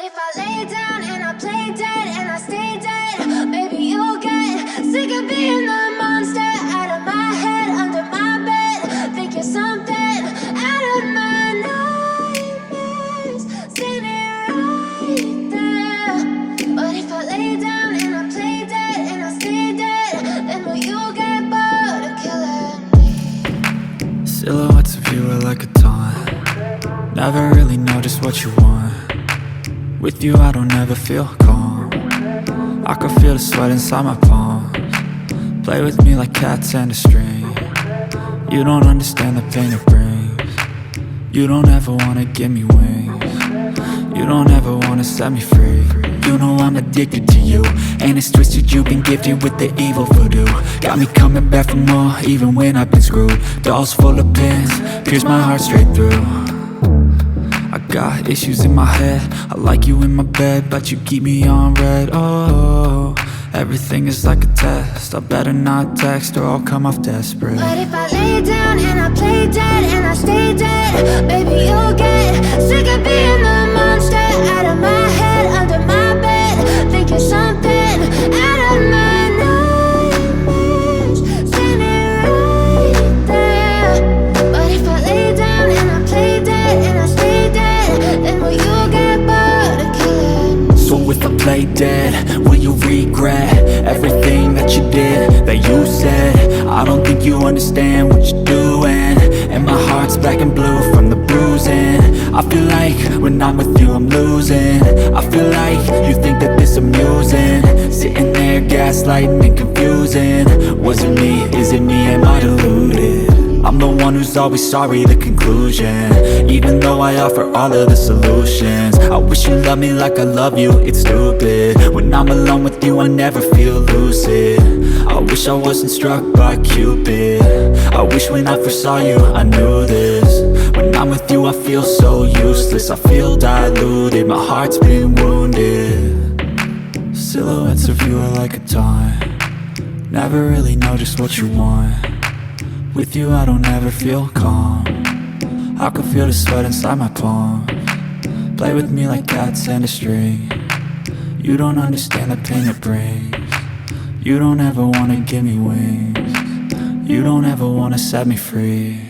if I lay down and I play dead and I stay dead, maybe you'll get sick of being the monster out of my head, under my bed. Think you're something out of my nightmares, standing right there. But if I lay down and I play dead and I stay dead, then will you get bored of killing me? Silhouettes of you are like a taunt. Never really know just what you want. With you I don't ever feel calm. I can feel the sweat inside my palms. Play with me like cats and a string. You don't understand the pain it brings. You don't ever wanna give me wings. You don't ever wanna set me free. You know I'm addicted to you, and it's twisted, you've been gifted with the evil voodoo. Got me coming back for more, even when I've been screwed. Dolls full of pins, pierce my heart straight through. I got issues in my head, I like you in my bed, but you keep me on red. Oh, everything is like a test, I better not text or I'll come off desperate. But if I lay down and I play dead and I stay dead, baby you'll get sick of being the monster out of my head, under my bed. Think you're something out of my nightmares, standing right there. But if I lay down and I play dead and I stay dead, then will you get bored of killing me? So if I play dead, will you regret everything that you did, that you said? I don't think you understand what you're doing, and my heart's black and blue from the bruising. I feel like when I'm with you I'm losing. I feel like you think that this amusing, sitting there gaslighting and confusing. Was it me? Is it me? Am I deluded? I'm the one who's always sorry, the conclusion, even though I offer all of the solutions. I wish you loved me like I love you, it's stupid. When I'm alone with you I never feel lucid. I wish I wasn't struck by Cupid. I wish when I first saw you I knew this. When I'm with you I feel so useless, I feel diluted, my heart's been wounded. Silhouettes of you are like a taunt. Never really know just what you want. With you I don't ever feel calm. I can feel the sweat inside my palms. Play with me like cats and a string. You don't understand the pain it brings. You don't ever wanna give me wings. You don't ever wanna set me free.